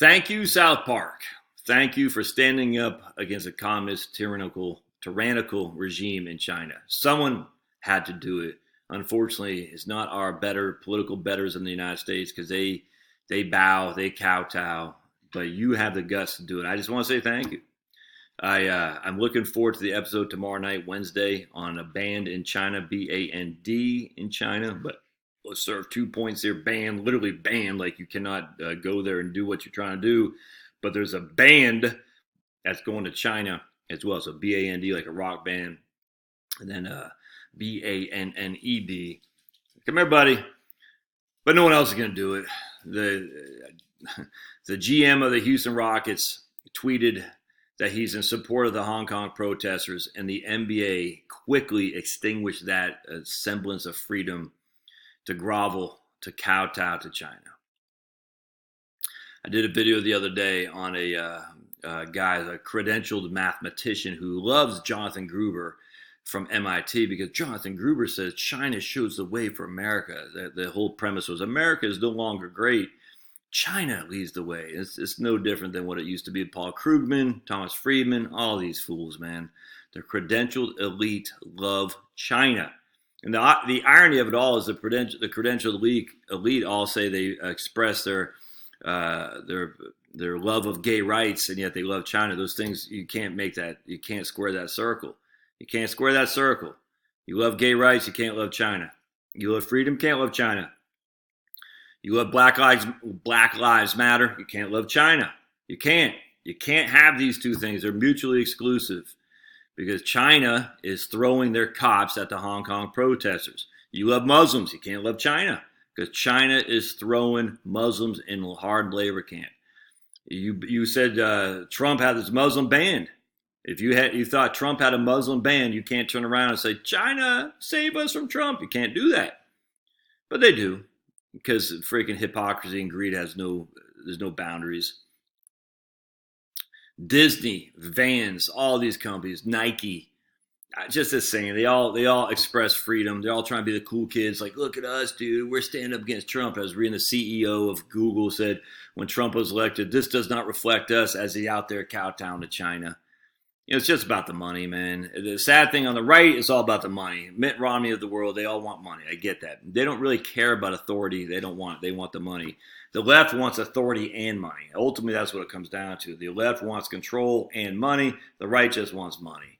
Thank you, South Park. Thank you for standing up against a communist, tyrannical regime in China. Someone had to do it. Unfortunately, it's not our better political betters in the United States because they bow, they kowtow, but you have the guts to do it. I just want to say thank you. I'm looking forward to the episode tomorrow night, Wednesday, on a band in China, BAND in China. But let's serve 2 points here. Banned, literally banned. Like you cannot go there and do what you're trying to do. But there's a band that's going to China as well. So BAND, like a rock band, and then BANNED. Come here, buddy. But no one else is going to do it. The GM of the Houston Rockets tweeted that he's in support of the Hong Kong protesters, and the NBA quickly extinguished that semblance of freedom to grovel, to kowtow to China. I did a video the other day on a credentialed mathematician who loves Jonathan Gruber from MIT because Jonathan Gruber says China shows the way for America. The whole premise was America is no longer great. China leads the way. It's no different than what it used to be. Paul Krugman, Thomas Friedman, all these fools, man. The credentialed elite love China. And the irony of it all is the credentialed elite all say they express their love of gay rights, and yet they love China. Those things, you can't make that. You can't square that circle. You can't square that circle. You love gay rights, you can't love China. You love freedom, can't love China. You love Black Lives Matter, you can't love China. You can't. You can't have these two things. They're mutually exclusive because China is throwing their cops at the Hong Kong protesters. You love Muslims, you can't love China because China is throwing Muslims in a hard labor camp. You said Trump had this Muslim ban. If you thought Trump had a Muslim ban, you can't turn around and say, China, save us from Trump. You can't do that. But they do. Because freaking hypocrisy and greed there's no boundaries. Disney, Vans, all these companies, Nike, just this saying, they all express freedom. They're all trying to be the cool kids. Like, look at us, dude. We're standing up against Trump. I was reading the CEO of Google said when Trump was elected, this does not reflect us as he out there kowtowing to China. It's just about the money, man. The sad thing on the right is all about the money. Mitt Romney of the world, they all want money. I get that. They don't really care about authority. They want the money. The left wants authority and money. Ultimately, that's what it comes down to. The left wants control and money. The right just wants money.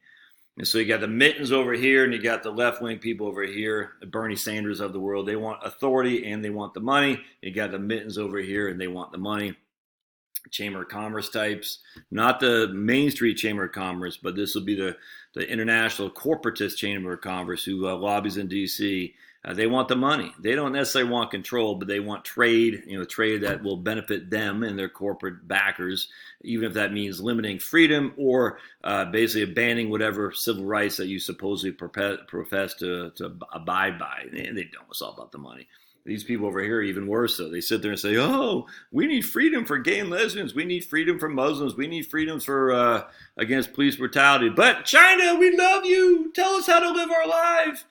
And so you got the Mittens over here, and you got the left-wing people over here, the Bernie Sanders of the world. They want authority and they want the money. You got the Mittens over here, and they want the money. Chamber of Commerce types, not the Main Street Chamber of Commerce, but this will be the international corporatist Chamber of Commerce who lobbies in D.C. They want the money. They don't necessarily want control, but they want trade, trade that will benefit them and their corporate backers, even if that means limiting freedom or basically abandoning whatever civil rights that you supposedly profess to abide by. They don't. It's all about the money. These people over here are even worse, though. They sit there and say, oh, we need freedom for gay and lesbians. We need freedom for Muslims. We need freedom for against police brutality. But China, we love you. Tell us how to live our life.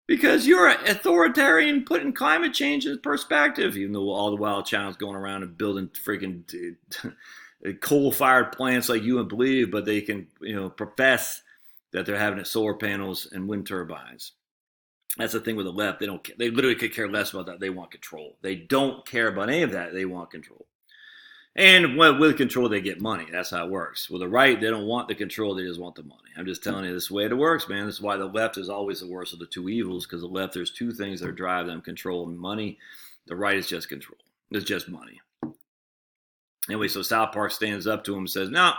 Because you're an authoritarian putting climate change in perspective, even though all the while China's going around and building freaking coal-fired plants like you and believe, but they can profess that they're having solar panels and wind turbines. That's the thing with the left. They don't. They literally could care less about that. They want control. They don't care about any of that. They want control. And with control, they get money. That's how it works. With the right, they don't want the control. They just want the money. I'm just telling you, this is the way it works, man. This is why the left is always the worst of the two evils, because the left, there's two things that drive them: control and money. The right is just control. It's just money. Anyway, so South Park stands up to him and says, no.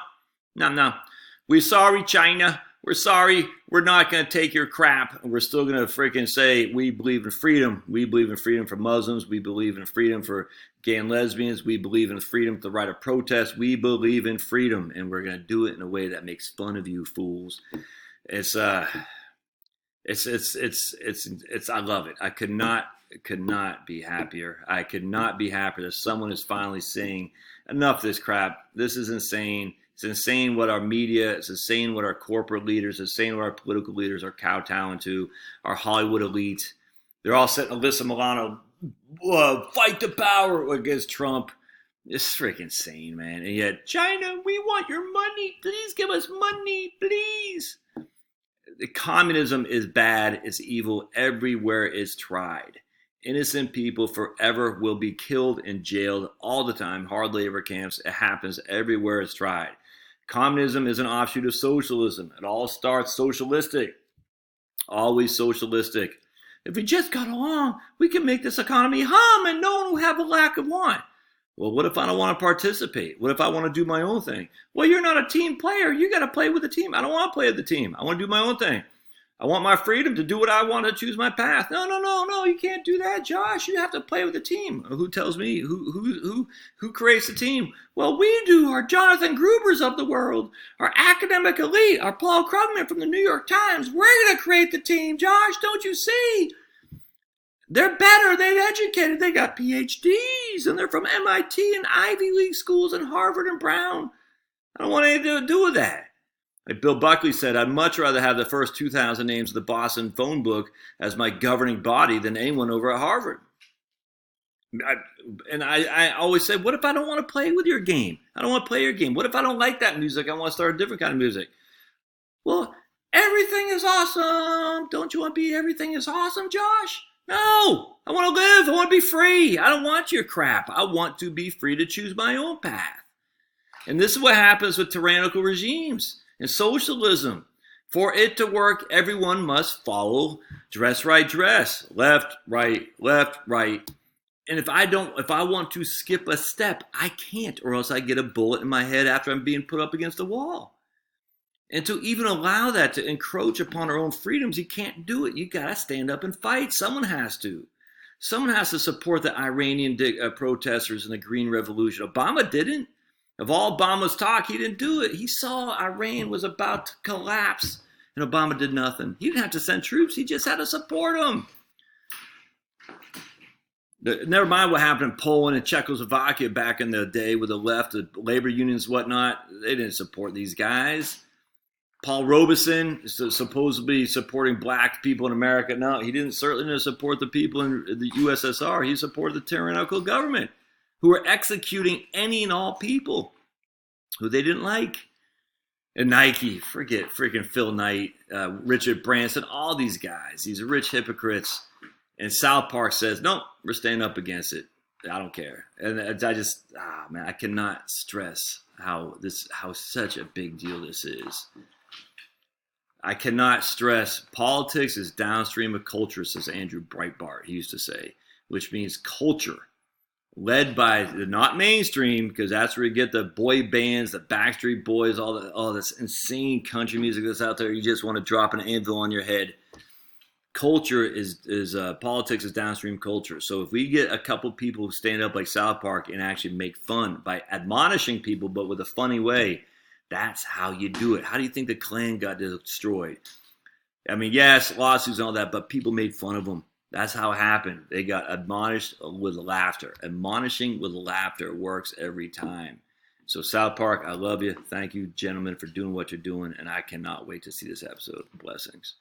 We're sorry, China. We're sorry, we're not going to take your crap. We're still going to freaking say we believe in freedom. We believe in freedom for Muslims. We believe in freedom for gay and lesbians. We believe in freedom for the right of protest. We believe in freedom, and we're going to do it in a way that makes fun of you fools. It's I love it. I could not be happier. I could not be happier that someone is finally saying enough of this crap. This is insane. It's insane what our media, it's insane what our corporate leaders, it's insane what our political leaders are kowtowing to, our Hollywood elite. They're all setting Alyssa Milano, fight the power against Trump. It's freaking insane, man. And yet, China, we want your money. Please give us money, please. Communism is bad, it's evil everywhere it's tried. Innocent people forever will be killed and jailed all the time. Hard labor camps, it happens everywhere it's tried. Communism is an offshoot of socialism. It all starts socialistic, always socialistic. If we just got along, we can make this economy hum and no one will have a lack of want. Well, what if I don't want to participate? What if I want to do my own thing? Well, you're not a team player. You got to play with the team. I don't want to play with the team. I want to do my own thing. I want my freedom to do what I want to choose my path. No. You can't do that, Josh. You have to play with the team. Who tells me? Who creates the team? Well, we do. Our Jonathan Grubers of the world, our academic elite, our Paul Krugman from the New York Times. We're going to create the team, Josh. Don't you see? They're better. They're educated. They got PhDs, and they're from MIT and Ivy League schools and Harvard and Brown. I don't want anything to do with that. Like Bill Buckley said, I'd much rather have the first 2,000 names of the Boston phone book as my governing body than anyone over at Harvard. I always say, what if I don't want to play with your game? I don't want to play your game. What if I don't like that music? I want to start a different kind of music. Well, everything is awesome. Don't you want to be everything is awesome, Josh? No, I want to live. I want to be free. I don't want your crap. I want to be free to choose my own path. And this is what happens with tyrannical regimes and socialism. For it to work, everyone must follow dress right, dress, left, right, left, right. And if I want to skip a step, I can't, or else I get a bullet in my head after I'm being put up against the wall. And to even allow that to encroach upon our own freedoms, you can't do it. You got to stand up and fight. Someone has to. Someone has to support the Iranian protesters and the Green Revolution. Obama didn't. Of all Obama's talk, he didn't do it. He saw Iran was about to collapse, and Obama did nothing. He didn't have to send troops. He just had to support them. Never mind what happened in Poland and Czechoslovakia back in the day with the left, the labor unions, whatnot. They didn't support these guys. Paul Robeson is supposedly supporting black people in America. No, he certainly didn't support the people in the USSR. He supported the tyrannical government who were executing any and all people who they didn't like. And Nike, forget freaking Phil Knight, Richard Branson, all these guys, these rich hypocrites. And South Park says, no, we're staying up against it. I don't care. And I just, man, I cannot stress how such a big deal this is. I cannot stress politics is downstream of culture, says Andrew Breitbart, he used to say, which means culture led by the not mainstream, because that's where you get the boy bands, the Backstreet Boys, all this insane country music that's out there. You just want to drop an anvil on your head. Culture is politics is downstream culture. So if we get a couple people who stand up like South Park and actually make fun by admonishing people, but with a funny way, that's how you do it. How do you think the Klan got destroyed? I mean, yes, lawsuits and all that, but people made fun of them. That's how it happened. They got admonished with laughter. Admonishing with laughter works every time. So South Park, I love you. Thank you, gentlemen, for doing what you're doing, and I cannot wait to see this episode. Blessings.